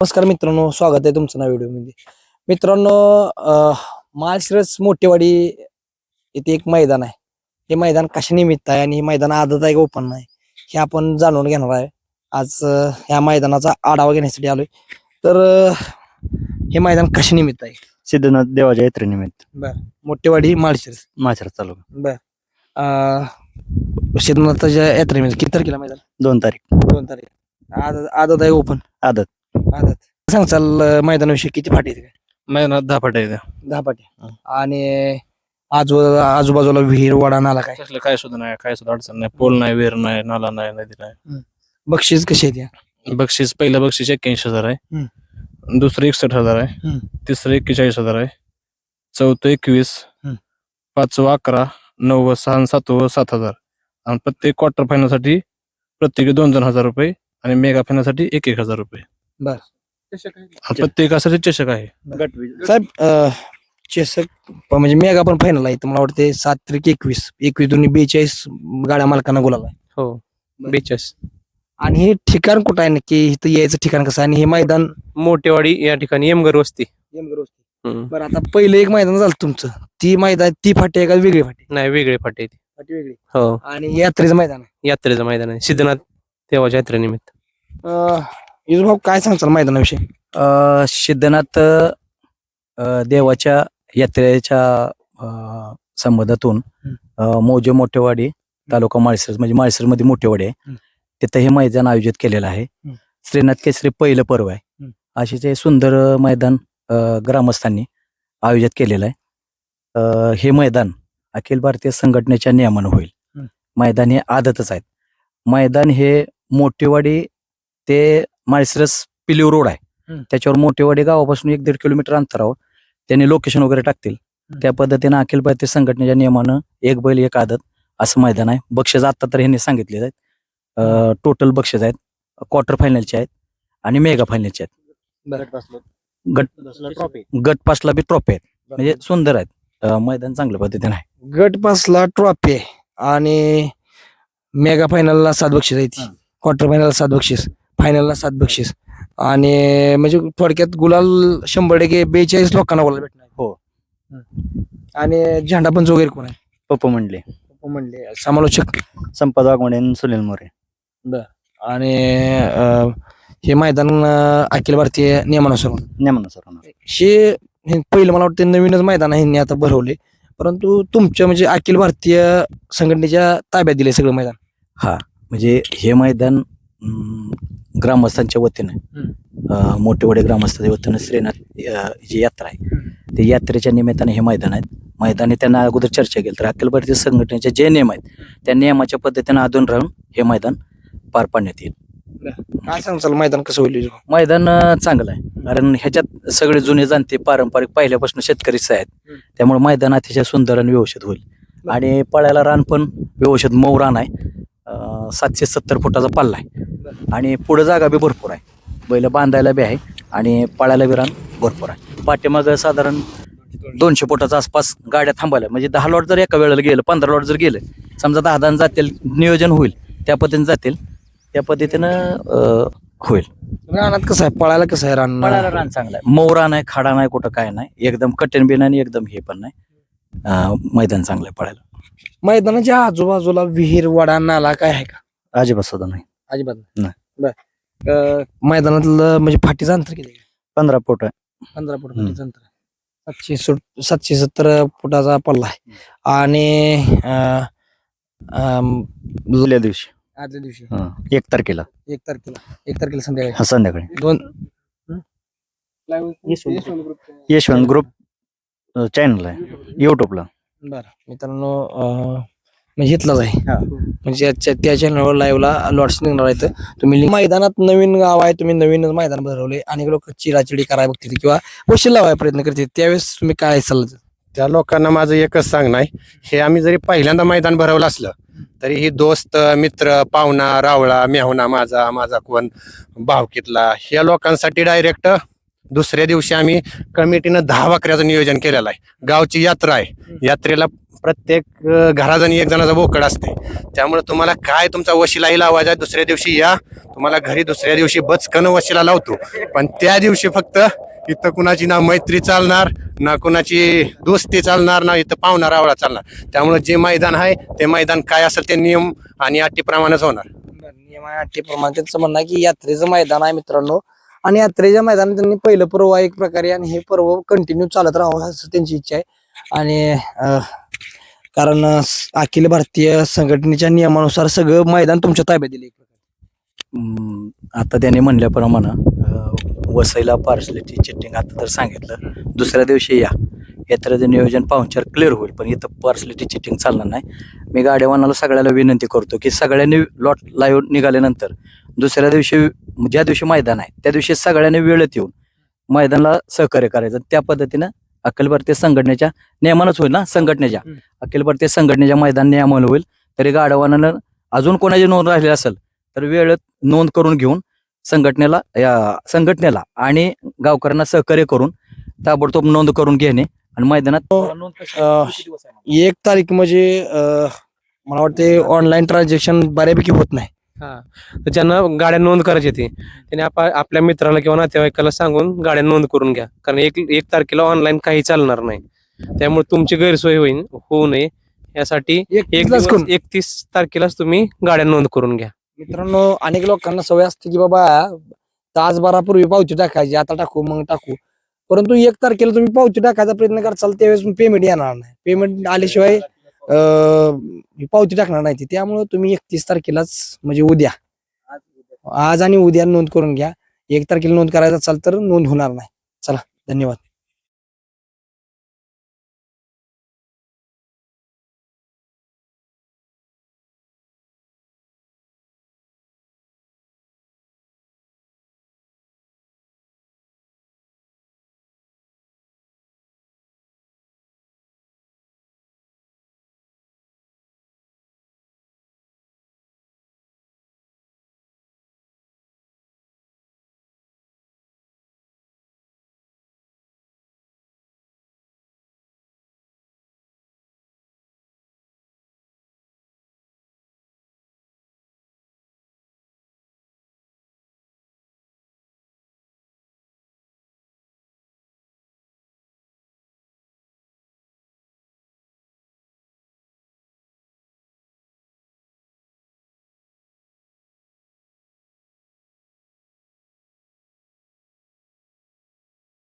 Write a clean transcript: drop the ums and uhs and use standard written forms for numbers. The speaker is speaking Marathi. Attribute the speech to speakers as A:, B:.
A: नमस्कार मित्रांनो, स्वागत आहे तुमचं नव्या व्हिडिओमध्ये. मित्रांनो, माळशिरस मोठेवाडी इथे एक मैदान आहे. हे मैदान कशा निमित्त आहे आणि हे मैदान आदत आहे का ओपन आहे हे आपण जाणून घेणार आहे. आज ह्या मैदानाचा आढावा घेण्यासाठी आलोय. तर हे मैदान कशा निमित्त आहे?
B: सिद्धनाथ देवाच्या यात्रेनिमित्त
A: मोठेवाडी माळशिरस.
B: माळशिरस तालुका.
A: सिद्धनाथाच्या यात्रेमध्ये किती तारखेला मैदान?
B: 2 तारीख
A: 2 तारीख. आदत आहे ओपन.
B: आदत.
A: सांगचाल मैदानाविषयी किती फाटी आहेत?
B: मैदानात 10 फाट्या आहेत.
A: 10 फाटी. आणि आजूबाजूला विहीर वाडा नाला काय?
B: कसलं काय सुद्धा नाही, काय सुद्धा अडचण नाही. पोल नाही, विहीर नाही, नाला नाही, नदी नाही.
A: बक्षीस कशी आहेत या?
B: बक्षीस पहिलं बक्षीस 81,000 आहे, दुसरं 61,000 आहे, तिसरं 41,000 आहे, चौथं 21, पाचवं 11, 9वं 6, 7वं 7,000 आणि प्रत्येक क्वार्टर फायनल साठी प्रत्येकी 2,000 रुपये आणि मेगा फायनल साठी 1,000 रुपये.
A: बर.
B: प्रत्येकासाठी चषक आहे.
A: साहेब, चषक म्हणजे मेगा पण फायनल आहे. तर मला वाटते 7-21 दोन्ही 42 गाड्या मालकांना गुलाल आहे.
B: हो, 42.
A: आणि हे ठिकाण कुठं आहे नक्की? इथं यायचं ठिकाण कसं आहे आणि हे मैदान?
B: मोठेवाडी या ठिकाणी यमगर वस्ती.
A: बरं, आता पहिलं एक मैदान झालं तुमचं, ती फाटी आहे का वेगळी फाटी?
B: नाही, वेगळे फाटे आहेत.
A: फाटी वेगळी.
B: हो,
A: आणि यात्रेचं मैदान आहे.
B: यात्रेचं मैदान आहे सिद्धनाथ देवाच्या यात्रेनिमित्त.
A: भाऊ, काय सांगचाल मैदानाविषयी?
C: सिद्धनाथ देवाच्या यात्रेच्या संबंधातून मौजे मोठेवाडी तालुका माळशिरस म्हणजे माळशिरसमध्ये मोठेवाडी आहे, तिथं हे मैदान आयोजित केलेलं आहे. श्रीनाथ केसरी पहिलं पर्व आहे. असेच हे सुंदर मैदान ग्रामस्थांनी आयोजित केलेलं आहे. हे मैदान अखिल भारतीय संघटनेच्या नियमानं होईल. मैदान हे आदतच आहेत. मैदान हे मोठेवाडी ते माळशिरस पिलीव रोड आहे, त्याच्यावर मोठेवाडी गावापासून 1-1.5 किलोमीटर अंतरावर त्यांनी लोकेशन वगैरे टाकतील. त्या पद्धतीनं अखिल भारतीय संघटनेच्या नियमानं 1 बैल 1 आदत असं मैदान आहे. बक्षीस आता तर ह्यांनी सांगितले आहेत. टोटल बक्षीस आहेत, क्वार्टर फायनलचे आहेत आणि मेगा फायनलचे आहेत. गट पासला बी ट्रॉफी आहेत. म्हणजे सुंदर आहेत. मैदान चांगल्या पद्धतीने आहे.
A: गट पासला ट्रॉफी आहे आणि मेगा फायनलला 7 बक्षीस आहेत, क्वार्टर फायनलला 7 बक्षीस, फायनलला 7 बक्षीस. आणि म्हणजे थोडक्यात गुलाल 100% 42 लोकांना गुलाल भेटणार.
C: हो.
A: आणि झेंडा पंच वगैरे कोण आहे?
C: पप्पू म्हणले
A: म्हणले समालोचक
C: संपत वाघमोडे आणि सुनील मोरे.
A: आणि हे मैदान अखिल भारतीय नियमानुसार
C: होणार.
A: हे पहिलं मला वाटतं नवीनच मैदान आहे, ह्यांनी आता भरवले. परंतु तुमच्या म्हणजे अखिल भारतीय संघटनेच्या ताब्यात दिले सगळं मैदान?
C: हा, म्हणजे हे मैदान ग्रामस्थांच्या वतीनं मोठेवाडी ग्रामस्थांच्या वतीनं श्रीनाथ जी यात्रा आहे ते यात्रेच्या निमित्ताने हे मैदान आहेत. मैदानी त्यांना अगोदर चर्चा केली तर अखिल भारतीय संघटनेचे जे नियम आहेत त्या नियमाच्या पद्धतीने आधून राहून हे मैदान पार पाडण्यात येईल.
A: काय सांगचाल मैदान कसं होईल?
C: मैदान चांगलं आहे, कारण ह्याच्यात सगळे जुने जाणते पारंपरिक पहिल्यापासून शेतकरीच आहेत, त्यामुळे मैदान अतिशय सुंदर आणि व्यवस्थित होईल. आणि पळायला रान पण व्यवस्थित मऊ रान आहे. 770 फुटाचा पल्ला आहे आणि पुढे जागा बी भरपूर आहे. बैल बांधायला बी आहे आणि पळायला बी रान भरपूर आहे. पाठीमागं साधारण 200 फुटाच्या आसपास गाड्या थांबायला, म्हणजे 10 लॉट जर एका वेळेला गेलं, 15 लॉट जर गेलं, समजा 10 जातील, नियोजन होईल त्या पद्धतीने जातील, त्या पद्धतीनं होईल.
A: रानात कसं आहे, पळायला कसं आहे?
C: पळायला रान चांगलं आहे, मऊ रान आहे, खाडा नाही, कुठं काय नाही, एकदम कठीण बी नाही, एकदम हे पण नाही. मैदान चांगलं आहे पळायला.
A: मैदानाच्या आजूबाजूला विहीर वाडा नाला काय आहे का?
C: अजिबात सुद्धा नाही.
A: अजिबात
C: नाही.
A: बर. मैदानातलं म्हणजे फाटीचं अंतर किती आहे?
C: 15 फूट आहे.
A: 15 फूट फाटीचं अंतर आहे. 770 फुटाचा पल्ला आहे. आणि
C: आदल्या दिवशी
A: आदल्या दिवशी
C: 1 तारखेला
A: 1 तारखेला संध्याकाळी
C: संध्याकाळी
A: 2
C: यशवंत ग्रुप चॅनल आहे युट्यूबला.
A: बरं मित्रांनो, म्हणजे इथलाच आहे, म्हणजे त्या चॅनलवर लाईव्हला लॉट्स निघणार आहेत. तुम्ही मैदानात नवीन गाव आहे, तुम्ही नवीनच मैदान भरवले, अनेक लोक चिराचिडी करायला बघतील किंवा वशील लावायचा प्रयत्न करतील, त्यावेळेस तुम्ही काय सल्ला?
D: त्या लोकांना माझं एकच सांगणं आहे, हे आम्ही जरी पहिल्यांदा मैदान भरवलं असलं तरी ही दोस्त मित्र पाहुणा रावळा मेहुणा माझा कोण भावकीतला ह्या लोकांसाठी डायरेक्ट दुसऱ्या दिवशी आम्ही कमिटीनं 10 बकऱ्याचं नियोजन केलेलं आहे. गावची यात्रा आहे. यात्रेला प्रत्येक घराजणी एक जणाचा बोकड असते. त्यामुळे तुम्हाला काय तुमचा वशिलाही लावायचा आहे, दुसऱ्या दिवशी या. तुम्हाला घरी दुसऱ्या दिवशी बचकन वशिला लावतो. पण त्या दिवशी फक्त इथं कुणाची ना मैत्री चालणार, ना कुणाची दोस्ती चालणार, ना इथं पाहुणा रावळा चालणार. त्यामुळे जे मैदान आहे ते मैदान काय असेल ते नियम आणि अटीप्रमाणेच होणार.
A: नियम आणि अटीप्रमाणे त्यांचं म्हणणं आहे की यात्रेचं मैदान आहे मित्रांनो, आणि यात्रेच्या मैदानात त्यांनी पहिलं पर्व आहे एक प्रकारे, आणि हे पर्व कंटिन्यू चालत राहावं असं त्यांची इच्छा आहे. आणि कारण अखिल भारतीय संघटनेच्या नियमानुसार सगळं मैदान तुमच्या ताब्यात दिले.
C: आता त्याने म्हणल्याप्रमाणे वसईला पार्सलीची चिटिंग आता तर सांगितलं, दुसऱ्या दिवशी या. यात्रेचं नियोजन पाहुणचार क्लिअर होईल, पण इथं पार्सलीची चिटिंग चालणार नाही. मी गाड्यावानाला सगळ्याला विनंती करतो की सगळ्यांनी लॉट लाईव्ह निघाल्यानंतर दुसऱ्या दिवशी ज्या दिवशी मैदान आहे त्या दिवशी सगळ्यांनी वेळेत येऊन मैदानाला सहकार्य करायचं. त्या पद्धतीनं अखिल भारतीय संघटनेच्या नियमानच होईल ना, संघटनेच्या अखिल भारतीय संघटनेच्या मैदान नियमानं होईल. तरी गाड्यावानानं अजून कोणाची नोंद राहिली असेल तर वेळेत नोंद करून घेऊन संघटनेला आणि गावकऱ्यांना सहकार्य करून ताबडतोब नोंद करून घेणे आणि मैदानात
A: 1 तारीख म्हणजे मला वाटते ऑनलाईन ट्रान्झॅक्शन बऱ्यापैकी होत नाही.
E: तर ज्यांना गाड्या नोंद करायची होती त्यांनी आपल्या मित्राला किंवा नातेवाईकाला सांगून गाड्या नोंद करून घ्या, कारण एक तारखेला ऑनलाईन काही चालणार नाही. त्यामुळे तुमची गैरसोय होऊ नये यासाठी 31 तारखेलाच तुम्ही गाड्या नोंद करून घ्या.
A: मित्रांनो, अनेक लोकांना सवय असते की बाबा तासभरापूर्वी पावती टाकायची, आता टाकू मग टाकू, परंतु 1 तारखेला तुम्ही पावती टाकायचा प्रयत्न करताल त्यावेळेस पेमेंट येणार नाही. पेमेंट आल्याशिवाय पावती टाकणार नाही ती. त्यामुळे तुम्ही 31 तारखेलाच म्हणजे उद्या, आज आणि उद्या नोंद करून घ्या. 1 तारखेला नोंद करायचं असाल तर नोंद होणार नाही. चला, धन्यवाद.